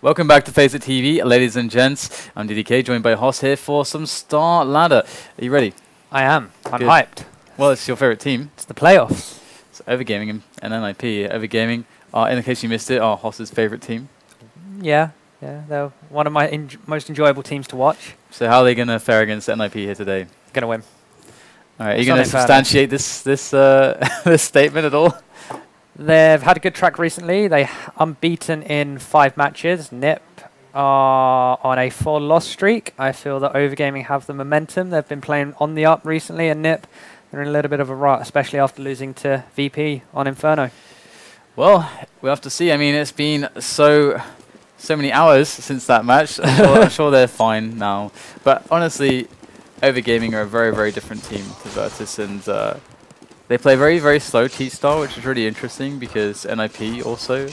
Welcome back to Face It TV, ladies and gents. I'm DDK, joined by Hoss here for some Star Ladder. Are you ready? I am. I'm Good. hyped. Well, it's your favorite team. It's the playoffs. It's OverGaming and NIP. OverGaming, in case you missed it, are Hoss's favorite team. Yeah, they're one of my most enjoyable teams to watch. So how are they going to fare against NIP here today? Gonna win. All right, are you going to substantiate this this statement at all? They've had a good track recently. They unbeaten in 5 matches. NIP are on a 4-loss streak. I feel that OverGaming have the momentum. They've been playing on the up recently, and NIP they're in a little bit of a rut, especially after losing to VP on Inferno. Well, we'll have to see. I mean, it's been so many hours since that match. I'm sure they're fine now. But honestly, OverGaming are a very, very different team to Virtus, and they play very, very slow cheat style, which is really interesting because NIP also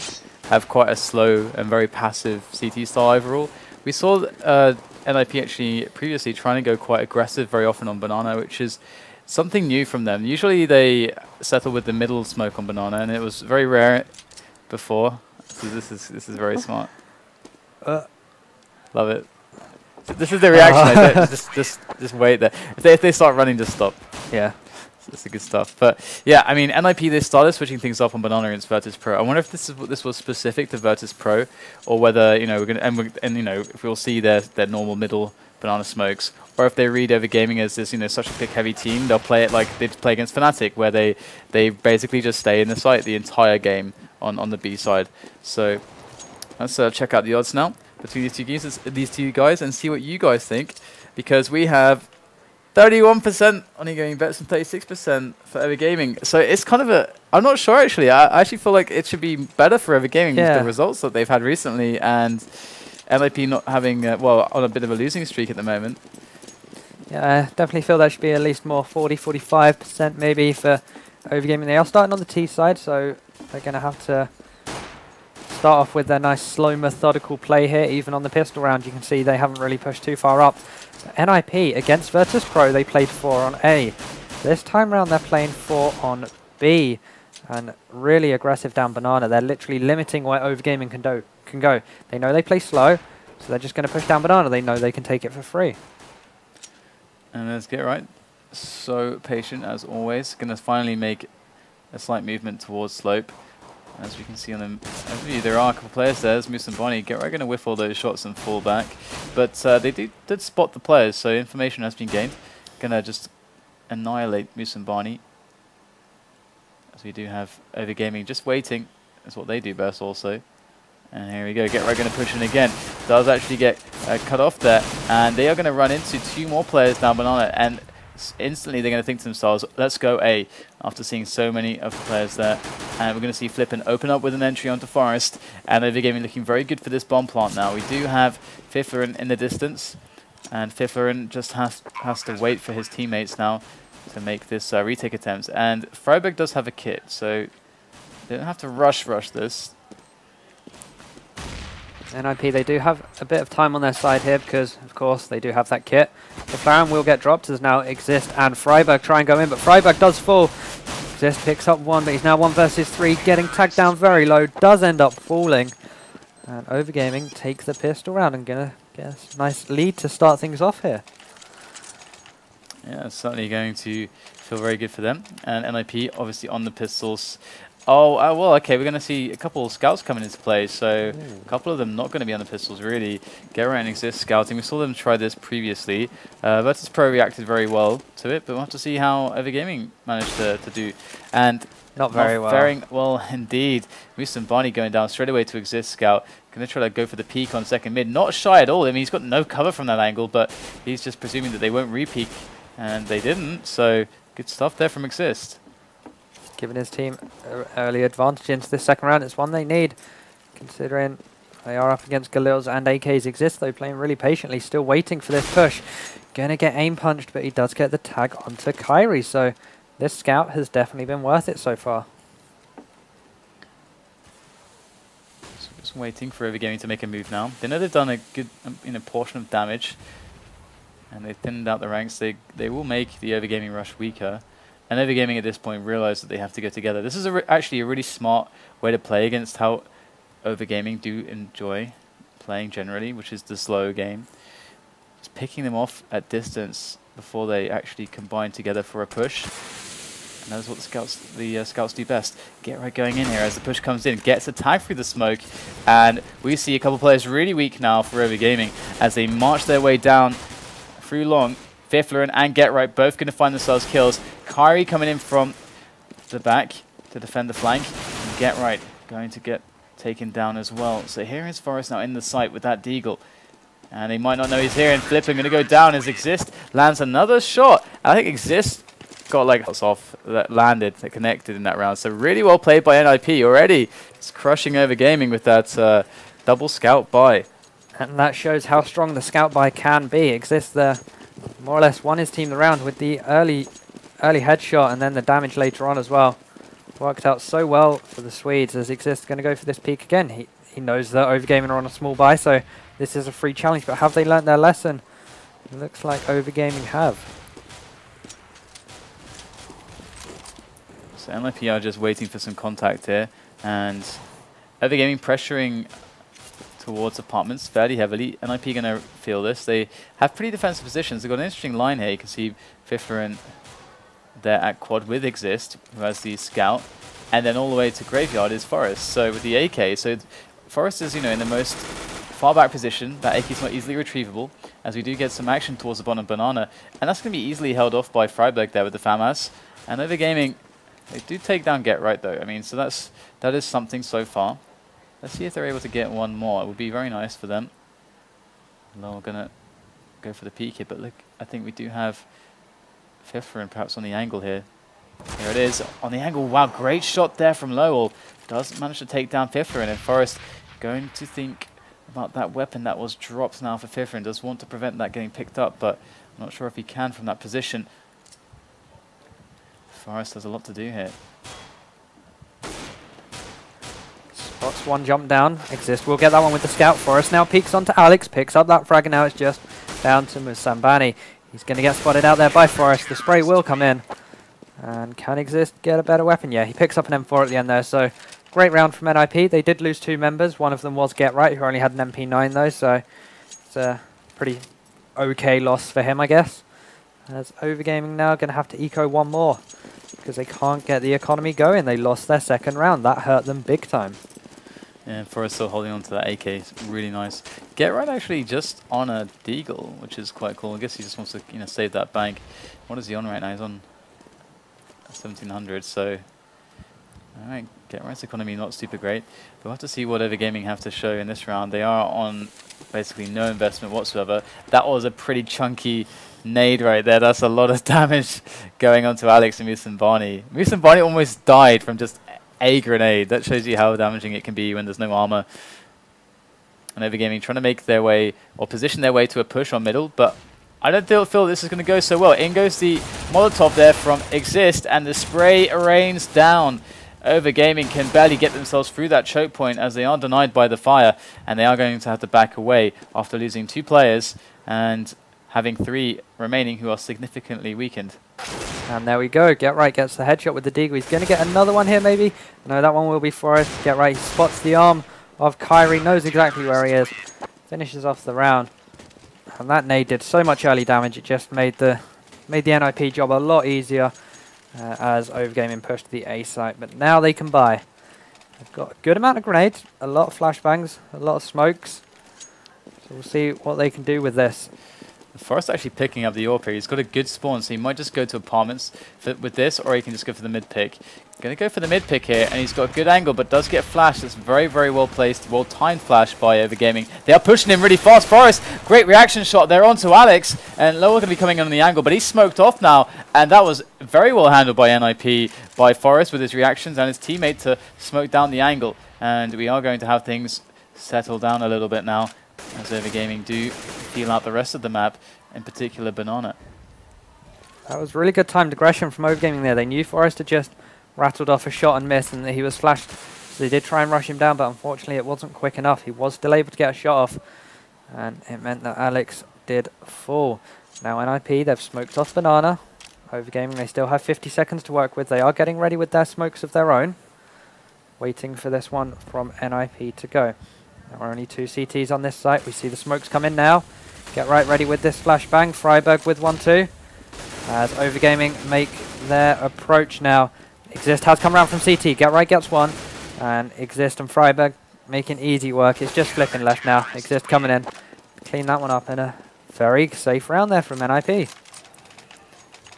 have quite a slow and very passive CT style overall. We saw NIP actually previously trying to go quite aggressive very often on Banana, which is something new from them. Usually they settle with the middle smoke on Banana, and it was very rare before. So this is very smart. Love it. This is the reaction. Just wait there. If they start running, just stop. Yeah. That's the good stuff. But yeah, I mean, NIP, they started switching things up on Banana against Virtus.pro. I wonder if this was specific to Virtus.pro, or whether we're gonna if we'll see their normal middle Banana smokes, or if they read OverGaming as this such a pick heavy team, they'll play it like they play against Fnatic, where they basically just stay in the site the entire game on the B side. So let's check out the odds now between these two guys and see what you guys think, because we have 31% on e-gaming bets and 36% for OverGaming. So it's kind of I'm not sure actually. I actually feel like it should be better for OverGaming with the results that they've had recently, and NIP not having, well, on a bit of a losing streak at the moment. Yeah, I definitely feel that should be at least more 40-45% maybe for OverGaming. They are starting on the T side, so they're going to have to start off with their nice slow methodical play here. Even on the pistol round, you can see they haven't really pushed too far up. NIP against Virtus.pro, they played 4 on A. This time round they're playing 4 on B, and really aggressive down Banana. They're literally limiting where OverGaming can go. They know they play slow, so they're just going to push down Banana. They know they can take it for free. And let's get right. So patient as always. Going to finally make a slight movement towards slope. As we can see on the overview, there are a couple of players there. There's Moose and Bonnie. We're going to whiff all those shots and fall back. But they did spot the players, so information has been gained. Going to just annihilate Moose and Bonnie. As we do have OverGaming just waiting. That's what they do best also. And here we go. Right going to push in again. Does actually get cut off there. And they are going to run into 2 more players down Banana. And instantly they're going to think to themselves, let's go A, after seeing so many of the players there. And we're going to see FlipiN open up with an entry onto Forest, and OverGaming looking very good for this bomb plant now. We do have Fifflaren in the distance, and Fifflaren just has to wait for his teammates now to make this retake attempt. And Friberg does have a kit, so they don't have to rush this. NIP, they do have a bit of time on their side here because, of course, they do have that kit. The Baron will get dropped as now Xizt and Friberg try and go in, but Friberg does fall. Xizt picks up 1, but he's now 1 versus 3, getting tagged down very low, does end up falling. And OverGaming take the pistol round and going to get a nice lead to start things off here. Yeah, it's certainly going to feel very good for them. And NIP, obviously, on the pistols. Oh, well, okay, we're going to see a couple of scouts coming into play, so a couple of them not going to be on the pistols, really. Garcia and Xizt scouting. We saw them try this previously. Virtus.pro reacted very well to it, but we'll have to see how OverGaming managed to do. And not very well. Faring well, indeed. Moose and Bonnie going down straight away to Xizt scout. Going to try to go for the peek on second mid. Not shy at all. I mean, he's got no cover from that angle, but he's just presuming that they won't re-peek, and they didn't, so good stuff there from Xizt. Giving his team early advantage into this second round. It's one they need, considering they are up against Galils and AKs. Xizt, though, playing really patiently, still waiting for this push. Going to get aim punched, but he does get the tag onto Kairi, so this scout has definitely been worth it so far. So just waiting for OverGaming to make a move now. They know they've done a good portion of damage, and they've thinned out the ranks. They will make the OverGaming rush weaker. And OverGaming at this point realize that they have to go together. This is actually a really smart way to play against how OverGaming do enjoy playing generally, which is the slow game. Just picking them off at distance before they actually combine together for a push. And that is what the scouts do best. Get right going in here as the push comes in, gets a tag through the smoke, and we see a couple players really weak now for OverGaming as they march their way down through long. Fifflaren and Get Right both going to find themselves kills. Kairi coming in from the back to defend the flank. And Get Right going to get taken down as well. So here is Forest now in the sight with that deagle. And they might not know he's here, and FlipiN going to go down as Xizt lands another shot. I think Xizt got like off that landed, that connected in that round. So really well played by NIP already. It's crushing OverGaming with that double scout buy. And that shows how strong the scout buy can be. Xizt there more or less won his team the round with the early headshot and then the damage later on as well. Worked out so well for the Swedes as Xizt going to go for this peak again. He knows that OverGaming are on a small buy, so this is a free challenge. But have they learnt their lesson? It looks like OverGaming have. So NIP are just waiting for some contact here, and OverGaming pressuring towards apartments fairly heavily. NIP going to feel this. They have pretty defensive positions. They've got an interesting line here. You can see Fifflaren there at quad with Xizt, who has the scout, and then all the way to graveyard is Forest. So with the AK, so Forest is, you know, in the most far back position. That AK is not easily retrievable, as we do get some action towards the bottom banana, and that's going to be easily held off by Friberg there with the FAMAS. And OverGaming, they do take down Get Right though. I mean, so that is something so far. Let's see if they're able to get one more. It would be very nice for them. loWel gonna go for the peek here, but look, I think we do have Fifflaren perhaps on the angle here. Here it is on the angle. Wow, great shot there from loWel. Does manage to take down Fifflaren, and Forest going to think about that weapon that was dropped now for Fifflaren. Does want to prevent that getting picked up, but I'm not sure if he can from that position. Forest has a lot to do here. Spots one jump down. Xizt will get that one with the scout. Forest now peeks onto Alex, picks up that frag, and now it's just down to Musambani. He's going to get spotted out there by Forest. The spray will come in. And can Xizt get a better weapon? Yeah, he picks up an M4 at the end there. So great round from NIP. They did lose 2 members. One of them was Get Right, who only had an MP9 though. So it's a pretty okay loss for him, I guess. As OverGaming now going to have to eco one more, because they can't get the economy going. They lost their second round. That hurt them big time. Yeah, Forest still holding on to that AK. It's really nice. Get Right actually just on a deagle, which is quite cool. I guess he just wants to, you know, save that bank. What is he on right now? He's on 1700. So, all right, Get Right's economy not super great. We'll have to see what OverGaming have to show in this round. They are on basically no investment whatsoever. That was a pretty chunky nade right there. That's a lot of damage going on to Alex and Musambani. Musambani almost died from just a grenade. That shows you how damaging it can be when there's no armor. And OverGaming trying to make their way, or position their way to a push on middle, but I don't feel this is going to go so well. In goes the Molotov there from Xizt, and the spray rains down. OverGaming can barely get themselves through that choke point as they are denied by the fire, and they are going to have to back away after losing 2 players and having 3 remaining who are significantly weakened. And there we go. Get Right gets the headshot with the deagle. He's going to get another one here, maybe. No, that one will be Forest. Get Right. He spots the arm of Kairi. Knows exactly where he is. Finishes off the round. And that nade did so much early damage. It just made the NIP job a lot easier as OverGaming pushed the A site. But now they can buy. They've got a good amount of grenades, a lot of flashbangs, a lot of smokes. So we'll see what they can do with this. Forest actually picking up the AWP here. He's got a good spawn, so he might just go to apartments with this, or he can just go for the mid pick. Going to go for the mid pick here, and he's got a good angle, but does get flashed. It's very, very well placed, well timed flash by OverGaming. They are pushing him really fast. Forest, great reaction shot there onto Alex, and loWel going to be coming on the angle, but he's smoked off now, and that was very well handled by NIP, by Forest with his reactions and his teammate to smoke down the angle. And we are going to have things settle down a little bit now, as OverGaming do feel out the rest of the map, in particular Banana. That was really good timed aggression from OverGaming there. They knew Forest had just rattled off a shot and missed, and that he was flashed. So they did try and rush him down, but unfortunately it wasn't quick enough. He was still able to get a shot off, and it meant that Alex did fall. Now NIP, they've smoked off Banana. OverGaming, they still have 50 seconds to work with. They are getting ready with their smokes of their own, waiting for this one from NIP to go. There are only 2 CTs on this site. We see the smokes come in now. Get right ready with this flashbang. Friberg with 1-2. As OverGaming make their approach now. Xizt has come around from CT. Get right gets one. And Xizt and Friberg making easy work. It's just FlipiN left now. Xizt coming in. Clean that one up in a very safe round there from NIP.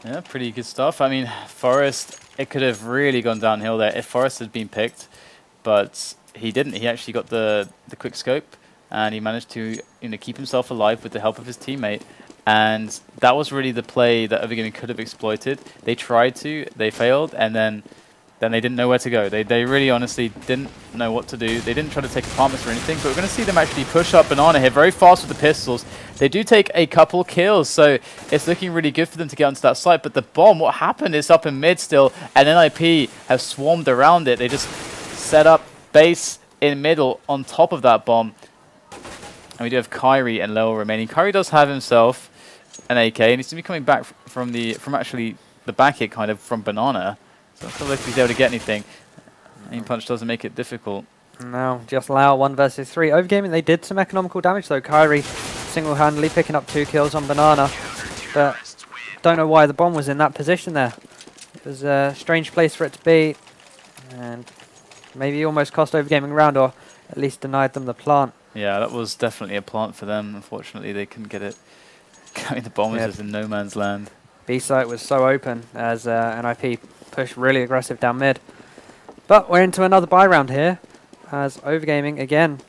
Yeah, pretty good stuff. I mean, Forest, it could have really gone downhill there if Forest had been picked, but he didn't. He actually got the quick scope, and he managed to keep himself alive with the help of his teammate. And that was really the play that OverGaming could have exploited. They tried to, they failed, and then they didn't know where to go. They really honestly didn't know what to do. They didn't try to take apartments or anything, but we're going to see them actually push up Banana here very fast with the pistols. They do take a couple kills, so it's looking really good for them to get onto that site. But the bomb, what happened is up in mid still, and NIP have swarmed around it. They just set up base in middle on top of that bomb. And we do have Kairi and loWel remaining. Kairi does have himself an AK, and he's going to be coming back from actually the back hit kind of from Banana. So I feel like he's able to get anything. Aim punch doesn't make it difficult. No, just loWel 1 versus 3. OverGaming, they did some economical damage though. Kairi single-handedly picking up 2 kills on Banana. But don't know why the bomb was in that position there. It was a strange place for it to be. And maybe almost cost OverGaming a round, or at least denied them the plant. Yeah, that was definitely a plant for them. Unfortunately, they couldn't get it. I mean, the bomb was just in no man's land. B site was so open as NIP pushed really aggressive down mid. But we're into another buy round here, as OverGaming, again,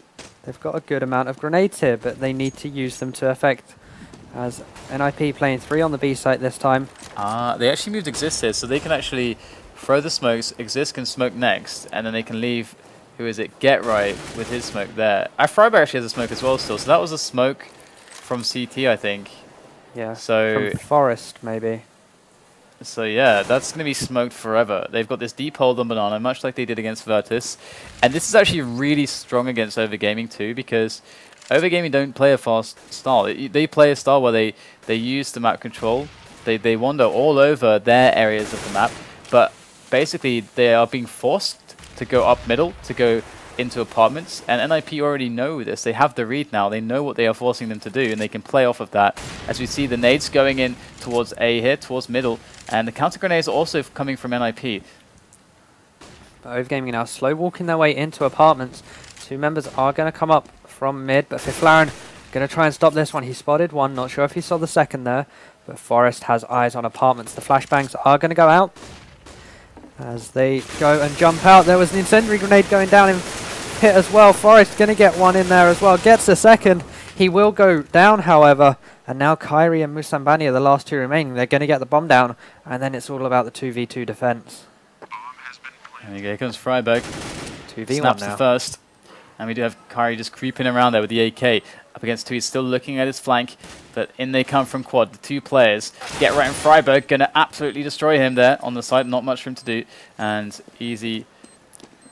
they've got a good amount of grenades here, but they need to use them to effect. As NIP playing 3 on the B site this time. They actually moved Xizt here, so they can actually throw the smokes. Xizt can smoke next, and then they can leave, who is it, Get Right with his smoke there. Friberg actually has a smoke as well still, so that was a smoke from CT, I think. Yeah, so from Forest, maybe. So yeah, that's going to be smoked forever. They've got this deep hold on Banana, much like they did against Virtus. And this is actually really strong against OverGaming too, because OverGaming don't play a fast style. They play a style where they use the map control. They wander all over their areas of the map, but basically they are being forced to go up middle, to go into apartments, and NIP already know this. They have the read now. They know what they are forcing them to do, and they can play off of that. As we see the nades going in towards A here, towards middle, and the counter grenades are also coming from NIP. But OverGaming now slow walking their way into apartments. 2 members are going to come up from mid, but Fifflaren going to try and stop this one. He spotted one, not sure if he saw the second there, but Forest has eyes on apartments. The flashbangs are going to go out. As they go and jump out, there was an incendiary grenade going down in pit as well. Forest going to get one in there as well. Gets a second. He will go down, however. And now Kairi and Musambani are the last 2 remaining. They're going to get the bomb down. And then it's all about the 2v2 defense. There you go. Here comes Friberg. 2v1 Snaps now. the first. And we do have Kairi just creeping around there with the AK. Up against 2, he's still looking at his flank, but in they come from quad, the 2 players. Get right, and Friberg going to absolutely destroy him there on the side, not much for him to do, and easy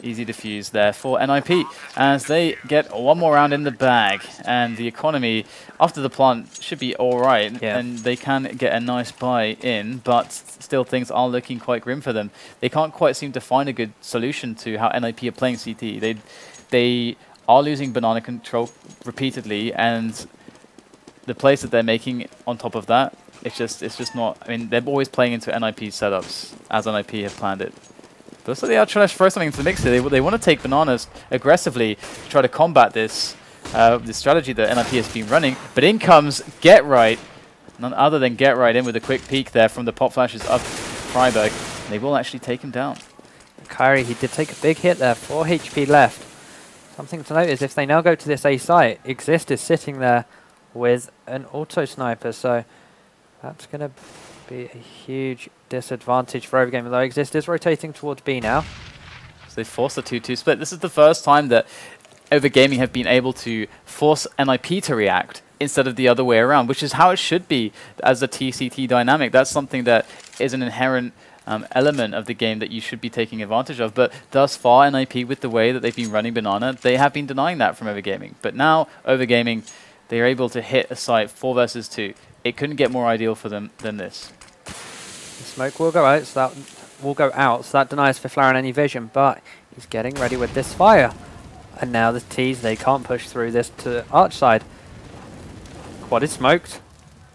defuse there for NIP, as they get one more round in the bag, and the economy after the plant should be alright, and they can get a nice buy in, but still things are looking quite grim for them. They can't quite seem to find a good solution to how NIP are playing CT. They are losing banana control repeatedly, and the plays that they're making on top of that, it's just not. I mean, they're always playing into NIP setups as NIP have planned it. But so they are trying to throw something into the mix here. They want to take bananas aggressively to try to combat this this strategy that NIP has been running. But in comes Get Right, none other than Get Right in with a quick peek there from the pop flashes of Friberg. They will actually take him down. Kairi, he did take a big hit there. 4 HP left. Something to note is if they now go to this A site, Xizt is sitting there with an auto sniper, so that's going to be a huge disadvantage for OverGaming, though Xizt is rotating towards B now. So they forced the 2-2 split. This is the first time that OverGaming have been able to force NIP to react instead of the other way around, which is how it should be as a TCT dynamic. That's something that is an inherent element of the game that you should be taking advantage of. But thus far, NIP, with the way that they've been running Banana, they have been denying that from OverGaming. But now, OverGaming, they are able to hit a site 4 versus 2. It couldn't get more ideal for them than this. The smoke will go out, so that denies Fifflaren any vision, but he's getting ready with this fire. And now the T's, they can't push through this to Arch side. Quad is smoked.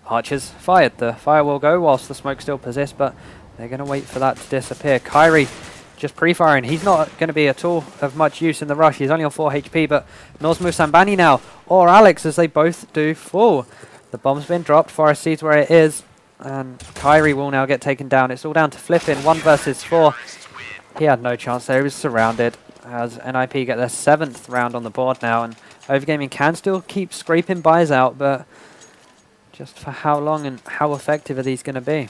Arch is fired. The fire will go whilst the smoke still persists, but they're going to wait for that to disappear. Kairi just pre-firing. He's not going to be at all of much use in the rush. He's only on 4 HP, but Mills Musambani now, or Alex, as they both do fall. The bomb's been dropped. Forest sees where it is, and Kairi will now get taken down. It's all down to FlipiN, 1 versus 4. He had no chance there. He was surrounded as NIP get their 7th round on the board now, and OverGaming can still keep scraping buys out, but just for how long and how effective are these going to be?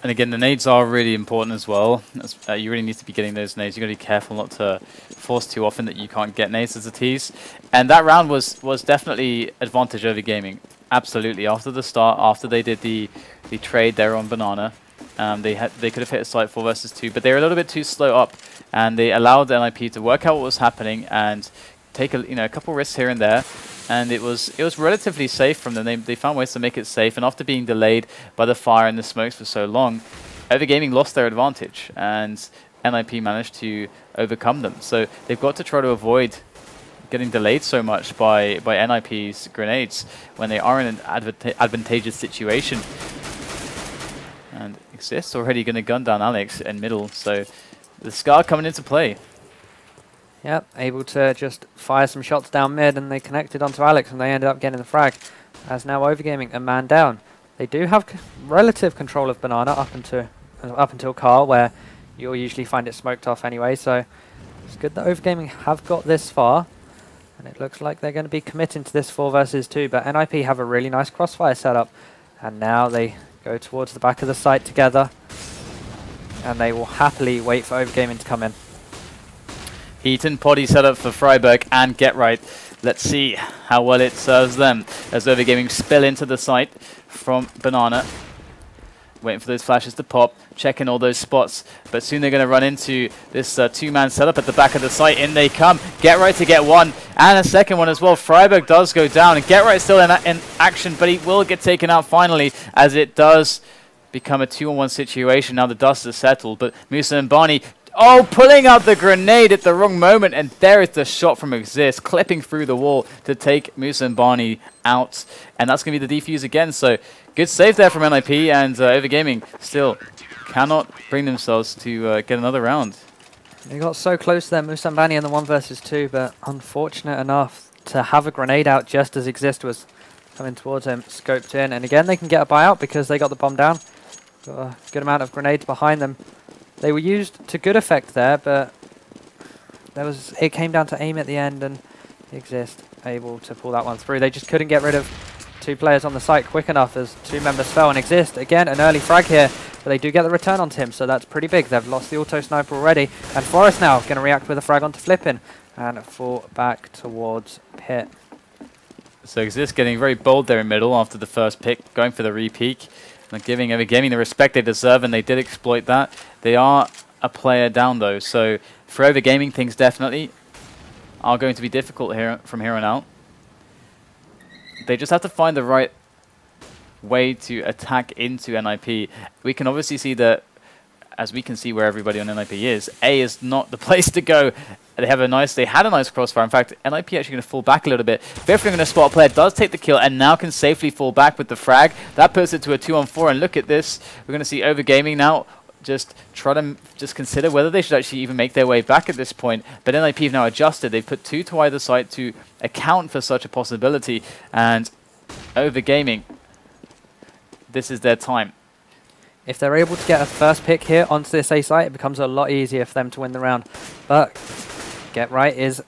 And again, the nades are really important as well. You really need to be getting those nades. You've got to be careful not to force too often that you can't get nades as a tease. And that round was definitely advantage over gaming. Absolutely. After the start, after they did the trade there on Banana, they could have hit a site 4 versus 2, but they were a little bit too slow up, and they allowed NIP to work out what was happening and take a couple risks here and there. And it was relatively safe from them. They found ways to make it safe, and after being delayed by the fire and the smokes for so long, OverGaming lost their advantage, and NIP managed to overcome them. So they've got to try to avoid getting delayed so much by NIP's grenades when they are in an advantageous situation. And Xizt already going to gun down Alex in middle, so the Scar coming into play. Yep, able to just fire some shots down mid, and they connected onto Alex, and they ended up getting the frag. As now OverGaming a man down. They do have relative control of Banana up until Carl, where you'll usually find it smoked off anyway. So it's good that OverGaming have got this far, and it looks like they're going to be committing to this 4 versus 2. But NIP have a really nice crossfire setup, and now they go towards the back of the site together, and they will happily wait for OverGaming to come in. Heat and Poddy set up for Friberg and Get Right. Let's see how well it serves them as OverGaming spill into the site from Banana. Waiting for those flashes to pop, checking all those spots, but soon they're going to run into this 2-man setup at the back of the site. In they come. Get Right to get one, and a second one as well. Friberg does go down, and Get Right still in action, but he will get taken out finally, as it does become a 2-on-1 situation. Now the dust has settled, but Musa and Barney, pulling out the grenade at the wrong moment, and there is the shot from Xizt, clipping through the wall to take Musa and Barney out, and that's going to be the defuse again. So good save there from NIP, and OverGaming still cannot bring themselves to get another round. They got so close there, Musambani in the 1 versus 2, but unfortunate enough to have a grenade out just as Xizt was coming towards him, scoped in, and again they can get a buyout because they got the bomb down. Got a good amount of grenades behind them. They were used to good effect there, but it came down to aim at the end, and Xizt able to pull that one through. They just couldn't get rid of 2 players on the site quick enough as 2 members fell, and Xizt, again, an early frag here, but they do get the return onto him, so that's pretty big. They've lost the auto sniper already, and Forest now going to react with a frag onto FlipiN and fall back towards Pit. So Xizt getting very bold there in middle after the first pick, going for the re-peek. And giving OverGaming the respect they deserve, and they did exploit that. They are a player down though, so for OverGaming things definitely are going to be difficult here from here on out. They just have to find the right way to attack into NIP. We can obviously see that, as we can see where everybody on NIP is, A is not the place to go. They had a nice crossfire. In fact, NIP actually going to fall back a little bit. Fifflaren going to spot a player, does take the kill, and now can safely fall back with the frag. That puts it to a 2-on-4, and look at this. We're going to see OverGaming now just try to consider whether they should actually even make their way back at this point. But NIP have now adjusted. They've put 2 to either side to account for such a possibility. And OverGaming, this is their time. If they're able to get a first pick here onto this A site, it becomes a lot easier for them to win the round. But Get Right is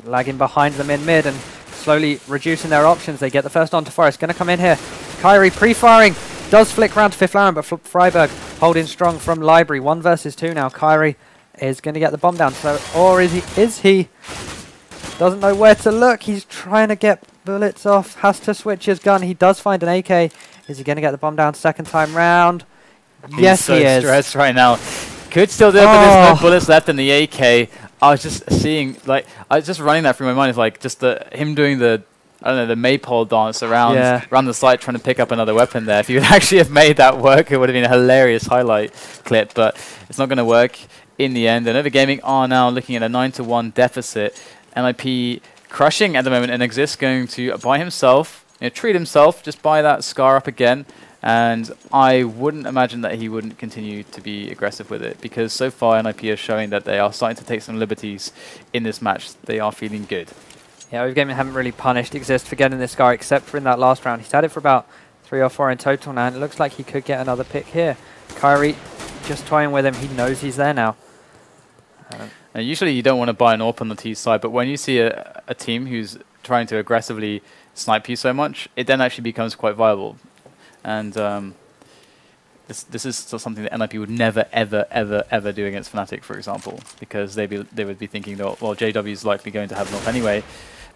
lagging behind them in mid and slowly reducing their options. They get the first onto Forest. Going to come in here. Kairi pre-firing. Does flick round to Fifflaren, but Friberg holding strong from Library. 1 versus 2 now. Kairi is going to get the bomb down. So, or is he? Doesn't know where to look. He's trying to get bullets off. Has to switch his gun. He does find an AK. Is he going to get the bomb down second time round? Yes, he is. He's so stressed right now. Could still do it, but there's no bullets left in the AK. I was just seeing, like, I was just running that through my mind. It's like just him doing the, I don't know, the maypole dance around the site trying to pick up another weapon there. If you would actually have made that work, it would have been a hilarious highlight clip, but it's not going to work in the end. And OverGaming are now looking at a 9-1 deficit, NIP crushing at the moment, and Xizt going to, by himself, treat himself, just buy that Scar up again. And I wouldn't imagine that he wouldn't continue to be aggressive with it, because so far NIP is showing that they are starting to take some liberties in this match. They are feeling good. Yeah, OverGaming haven't really punished Xizt for getting this Scar, except for in that last round. He's had it for about 3 or 4 in total now, and it looks like he could get another pick here. Kairi just toying with him. He knows he's there now. And usually you don't want to buy an AWP on the T side, but when you see a team who's trying to aggressively snipe you so much, it then actually becomes quite viable. And this is something that NIP would never, ever, ever, ever do against Fnatic, for example, because they would be thinking that, well, JW is likely going to have an AWP anyway.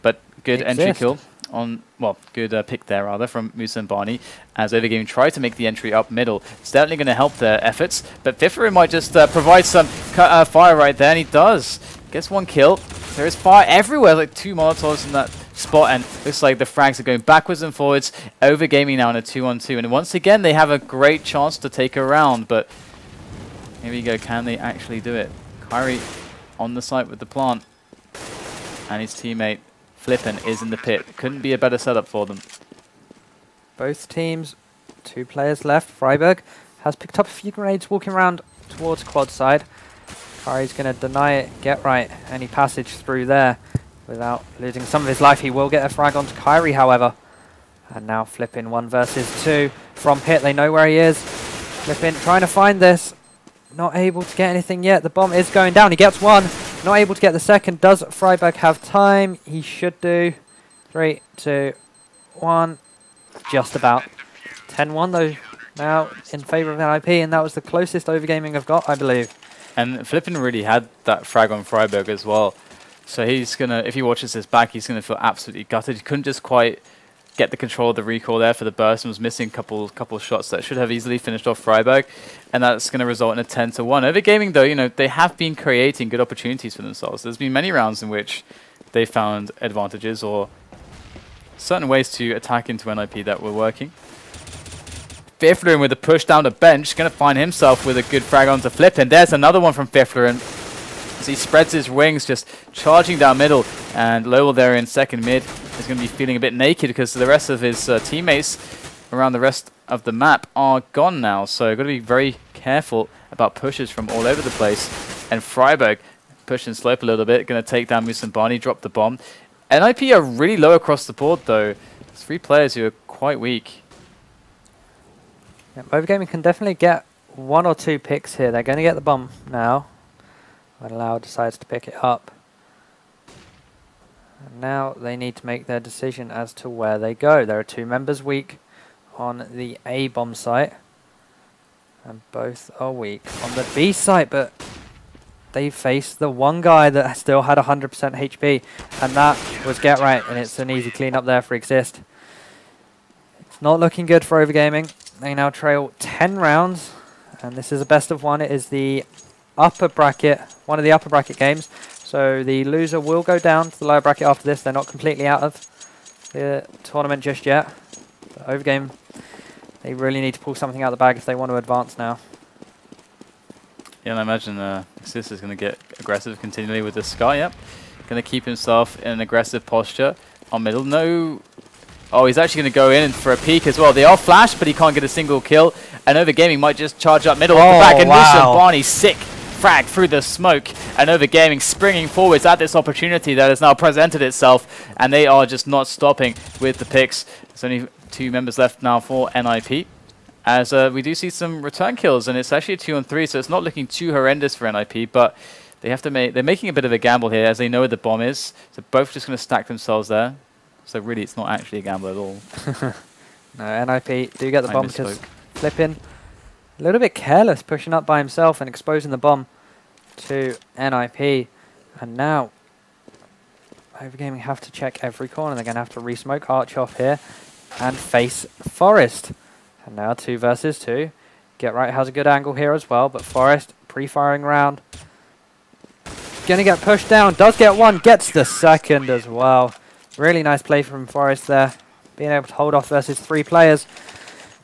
But good entry kill on, well, good pick there rather from Musa and Barney, as OverGaming tried to make the entry up middle. It's definitely going to help their efforts, but Fifflaren might just provide some fire right there, and he does. Gets 1 kill. There is fire everywhere, like 2 Molotovs in that spot, and looks like the frags are going backwards and forwards. OverGaming now in a 2-on-2, and once again they have a great chance to take a round, but here we go, can they actually do it? Kairi on the site with the plant, and his teammate FlipiN is in the pit. Couldn't be a better setup for them. Both teams, 2 players left. Friberg has picked up a few grenades walking around towards quad side. Kairi's going to deny it, get right, any passage through there without losing some of his life. He will get a frag onto Kairi, however. And now FlipiN 1 versus 2 from pit. They know where he is. FlipiN trying to find this. Not able to get anything yet. The bomb is going down. He gets 1. Not able to get the second. Does Friberg have time? He should do. 3, 2, 1. Just about. 10-1 though now in favour of NIP, and that was the closest OverGaming have got, I believe. And FlipiN really had that frag on Friberg as well. So he's going to, if he watches this back, he's going to feel absolutely gutted. He couldn't just quite get the control of the recoil there for the burst, and was missing a couple shots that should have easily finished off Friberg. And that's going to result in a 10-1. OverGaming, though, they have been creating good opportunities for themselves. There's been many rounds in which they found advantages or certain ways to attack into NIP that were working. Fifflaren with a push down the bench, going to find himself with a good frag onto FlipiN. There's another one from Fifflaren as he spreads his wings, just charging down middle. And loWel there in second mid is going to be feeling a bit naked because the rest of his teammates around the rest of the map are gone now. So got to be very careful about pushes from all over the place. And Friberg pushing slope a little bit, going to take down Musa and Barney, drop the bomb. NIP are really low across the board though. There's 3 players who are quite weak. Yep, OverGaming can definitely get 1 or 2 picks here. They're going to get the bomb now. When loWel decides to pick it up. And now they need to make their decision as to where they go. There are 2 members weak on the A bomb site. And both are weak on the B site, but they face the one guy that still had 100% HP. And that was Get Right, and it's an easy clean up there for Xizt. It's not looking good for OverGaming. They now trail 10 rounds, and this is a best of 1. It is the upper bracket, one of the upper bracket games. So the loser will go down to the lower bracket after this. They're not completely out of the tournament just yet. But OverGame, they really need to pull something out of the bag if they want to advance now. Yeah, and I imagine Xizt is going to get aggressive continually with the Sky. Yep, going to keep himself in an aggressive posture on middle. No. Oh, he's actually going to go in for a peek as well. They are flashed, but he can't get a single kill. And OverGaming might just charge up middle off the back. And Musa and Barney, sick frag through the smoke. And OverGaming springing forwards at this opportunity that has now presented itself. And they are just not stopping with the picks. There's only 2 members left now for NIP. As we do see some return kills, and it's actually a 2-on-3, so it's not looking too horrendous for NIP. But they have to they're making a bit of a gamble here, as they know where the bomb is. So both just going to stack themselves there. So really, it's not actually a gamble at all. No, NIP do get the bomb because FlipiN a little bit careless, pushing up by himself and exposing the bomb to NIP. And now OverGaming have to check every corner. They're going to have to re-smoke Arch off here and face Forest. And now 2 versus 2. Get Right has a good angle here as well, but Forest pre-firing round. Going to get pushed down, does get 1, gets the second as well. Really nice play from Forest there. Being able to hold off versus 3 players.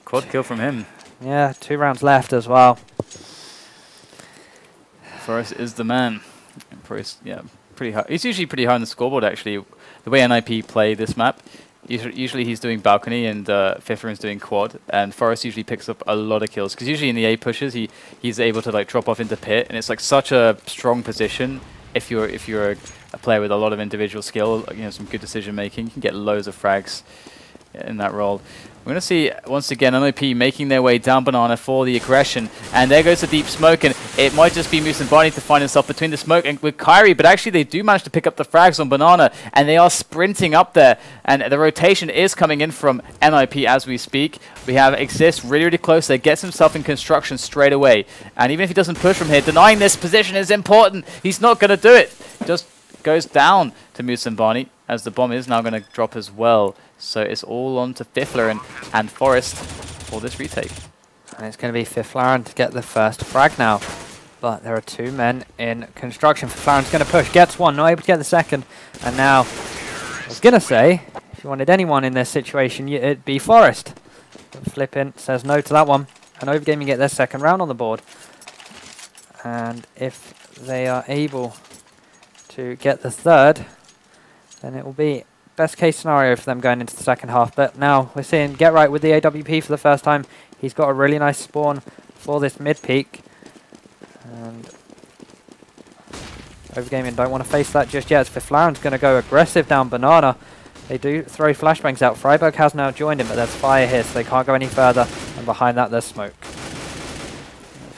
Quad kill from him. Yeah, 2 rounds left as well. Forest is the man. Yeah, pretty high. He's usually pretty high on the scoreboard, actually. The way NIP play this map, usually he's doing balcony and Fifflaren's doing quad, and Forest usually picks up a lot of kills, because usually in the A pushes he's able to like drop off into pit, and it's like such a strong position if you're a player with a lot of individual skill, you know, some good decision making. You can get loads of frags in that role. We're going to see, once again, NIP making their way down Banana for the aggression. And there goes the deep smoke, and it might just be Musambani to find himself between the smoke and with Kairi, but actually they do manage to pick up the frags on Banana, and they are sprinting up there. And the rotation is coming in from NIP as we speak. We have Xizt really, really close there, gets himself in construction straight away. And even if he doesn't push from here, denying this position is important. He's not going to do it. Just goes down to Musambani, as the bomb is now going to drop as well. So it's all on to Fifflaren and Forest for this retake. And it's going to be Fifflaren to get the first frag now. But there are 2 men in construction. Fifflaren's going to push, gets one, not able to get the second. And now, I was going to say, if you wanted anyone in this situation, it'd be Forest. But FlipiN says no to that one. And OverGaming get their second round on the board. And if they are able to get the third, then it will be best case scenario for them going into the second half. But now we're seeing Get Right with the AWP for the first time. He's got a really nice spawn for this mid peak. And OverGaming don't want to face that just yet. Fifflaren's going to go aggressive down Banana. They do throw flashbangs out. Friberg has now joined him, but there's fire here, so they can't go any further. And behind that, there's smoke.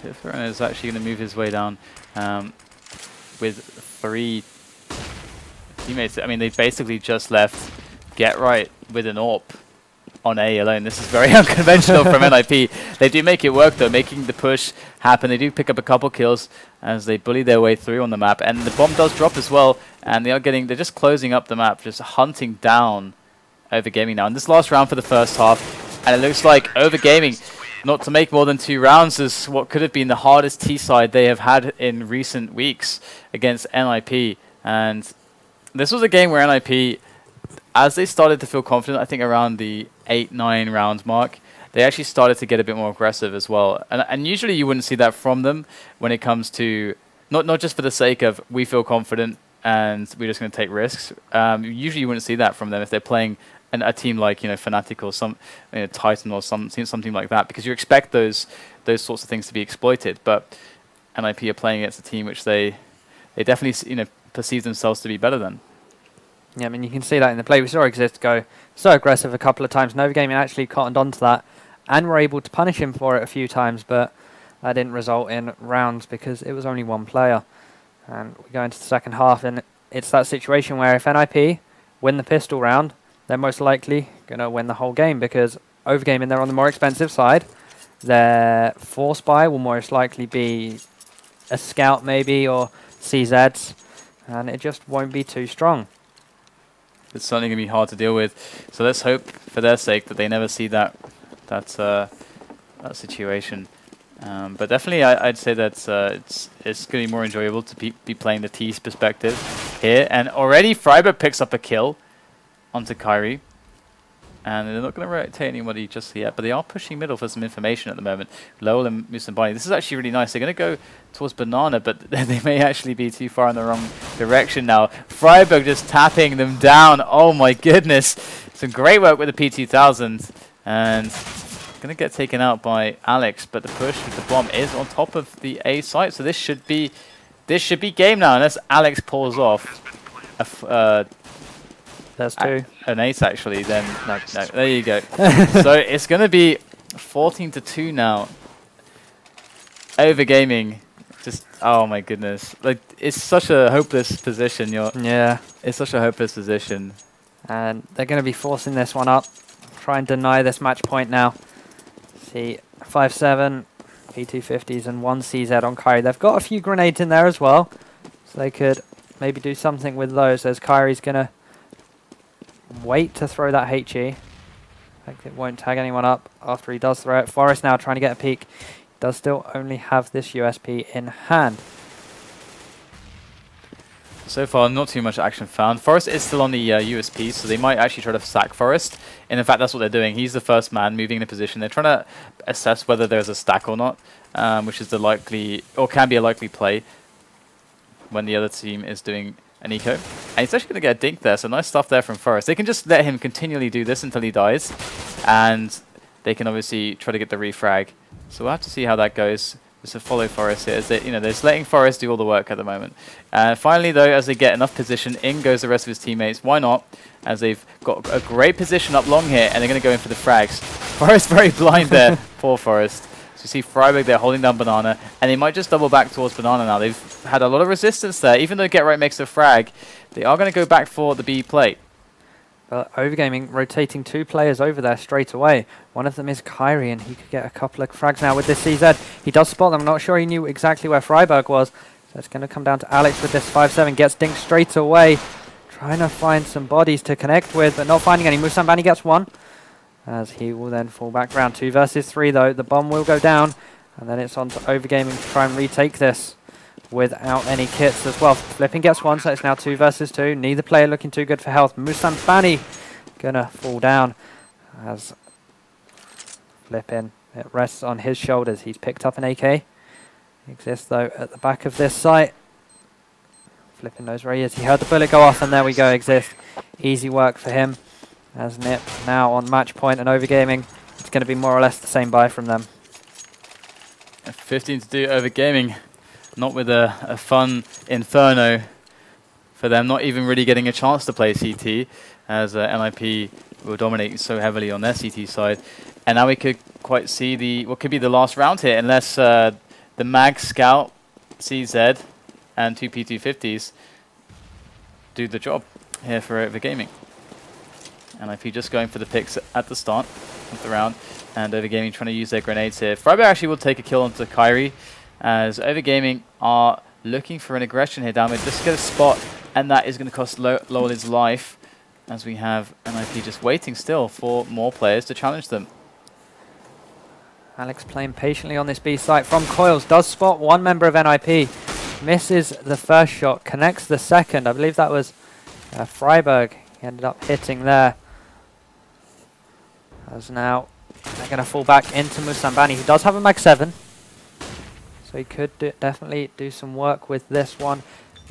Fifflaren is actually going to move his way down with 3 teammates. I mean, they basically just left Get Right with an AWP on A alone. This is very unconventional from NIP. They do make it work though, making the push happen. They do pick up a couple kills as they bully their way through on the map, and the bomb does drop as well, and they're just closing up the map, just hunting down OverGaming now in this last round for the first half. And it looks like OverGaming not to make more than 2 rounds is what could have been the hardest T side they have had in recent weeks against NIP. And this was a game where NIP, as they started to feel confident, I think around the 8-9 round mark, they actually started to get a bit more aggressive as well. And usually you wouldn't see that from them when it comes to, not just for the sake of we feel confident and we're just going to take risks. Usually you wouldn't see that from them if they're playing a team like, Fnatic or some Titan or something like that, because you expect those sorts of things to be exploited. But NIP are playing against a team which they definitely perceive themselves to be better than. Yeah, I mean, you can see that in the play. We saw Xizt go so aggressive a couple of times. OverGaming actually cottoned onto that and were able to punish him for it a few times, but that didn't result in rounds because it was only 1 player. And we go into the second half, and it's that situation where if NIP win the pistol round, they're most likely going to win the whole game, because OverGaming, they're on the more expensive side. Their force buy will most likely be a scout maybe, or Xizt, and it just won't be too strong. It's certainly going to be hard to deal with. So let's hope, for their sake, that they never see that situation. But definitely, I'd say that it's going to be more enjoyable to be playing the T's perspective here. And already Friberg picks up a kill onto Kairi. And they're not going to rotate anybody just yet, but they are pushing middle for some information at the moment. loWel and Musambani. This is actually really nice. They're going to go towards Banana, but they may actually be too far in the wrong direction now. Friberg just tapping them down. Oh my goodness. Some great work with the P2000. And going to get taken out by Alex, but the push with the bomb is on top of the A site. So this should be game now, unless Alex pulls off There's 2. An ace, actually, then no, there you go. So it's going to be 14-2 now. OverGaming, just, oh my goodness. Like, it's such a hopeless position. Yeah. It's such a hopeless position. And they're going to be forcing this one up. Try and deny this match point now. See, 5-7, P250s and 1 CZ on Kairi. They've got a few grenades in there as well, so they could maybe do something with those, as Kairi's going to wait to throw that HE. Like, it won't tag anyone up after he does throw it. Forest now trying to get a peek. Does still only have this USP in hand. So far, not too much action found. Forest is still on the USP, so they might actually try to sack Forest. And in fact, that's what they're doing. He's the first man moving in a position. They're trying to assess whether there's a stack or not, which is the likely, or can be a likely play when the other team is doing an eco. And he's actually going to get a dink there, so nice stuff there from Forest. They can just let him continually do this until he dies, and they can obviously try to get the refrag. So we'll have to see how that goes. Just to follow Forest here. They're just letting Forest do all the work at the moment. Finally, though, as they get enough position, in goes the rest of his teammates. Why not? As they've got a great position up long here, and they're going to go in for the frags. Forest very blind there. Poor Forest. So you see Friberg there holding down Banana, and they might just double back towards Banana now. They've had a lot of resistance there. Even though Get Right makes a frag, they are going to go back for the B play. But OverGaming rotating 2 players over there straight away. One of them is Kairi, and he could get a couple of frags now with this CZ. He does spot them. I'm not sure he knew exactly where Friberg was. So it's going to come down to Alex with this 5-7. Gets dinked straight away. Trying to find some bodies to connect with, but not finding any. Musambani gets one, as he will then fall back round. 2 versus 3, though. The bomb will go down, and then it's on to OverGaming to try and retake this without any kits as well. FlipiN gets one, so it's now 2 versus 2. Neither player looking too good for health. Musambani gonna fall down as FlipiN, it rests on his shoulders. He's picked up an AK. Xizt, though, at the back of this site. FlipiN knows where he is. He heard the bullet go off, and there we go, Xizt. Easy work for him. As Nip now on match point, and OverGaming, it's going to be more or less the same buy from them. 15 to do OverGaming. Not with a fun Inferno for them, not even really getting a chance to play CT, as NIP will dominate so heavily on their CT side. And now we could quite see what could be the last round here, unless the Mag Scout, CZ, and 2 P250s do the job here for OverGaming. NIP just going for the picks at the start of the round, and OverGaming trying to use their grenades here. Friberg actually will take a kill onto Kairi, as OverGaming are looking for an aggression here down mid. Just get a spot, and that is going to cost loWel his life, as we have NIP just waiting still for more players to challenge them. Alex playing patiently on this B site from Coils, does spot one member of NIP, misses the first shot, connects the second. I believe that was Friberg. He ended up hitting there. As now they're going to fall back into Musambani, who does have a Mag 7. So he could definitely do some work with this one.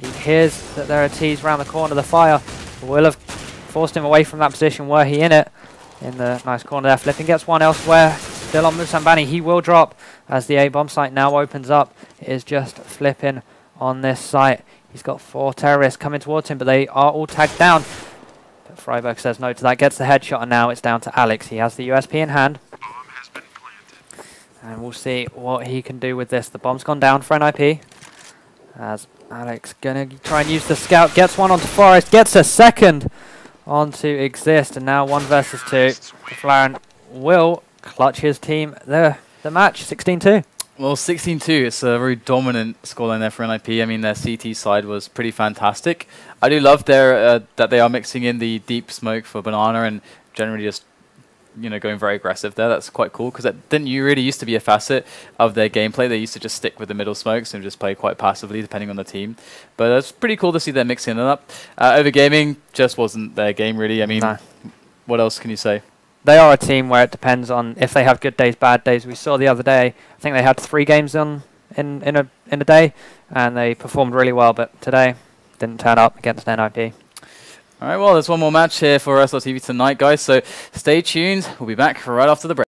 He hears that there are T's around the corner. The fire will have forced him away from that position. Were he in it? In the nice corner there. FlipiN gets one elsewhere. Still on Musambani. He will drop as the A-bomb site now opens up. It is just FlipiN on this site. He's got 4 terrorists coming towards him, but they are all tagged down. But Friberg says no to that. Gets the headshot, and now it's down to Alex. He has the USP in hand. And we'll see what he can do with this. The bomb's gone down for NIP. As Alex gonna try and use the scout. Gets one onto Forest. Gets a second onto Xizt. And now 1 versus 2. Fifflaren will clutch his team the match. 16-2. Well, 16-2. It's a very dominant scoreline there for NIP. I mean, their CT side was pretty fantastic. I do love that they are mixing in the deep smoke for Banana and generally just going very aggressive there. That's quite cool, because that didn't really used to be a facet of their gameplay. They used to just stick with the middle smokes and just play quite passively depending on the team. But it's pretty cool to see them mixing it up. OverGaming just wasn't their game really. I mean, what else can you say? They are a team where it depends on if they have good days, bad days. We saw the other day, I think they had 3 games in a day, and they performed really well, but today didn't turn up against NIP. All right, well, there's one more match here for STARLADDER TV tonight, guys, so stay tuned. We'll be back right after the break.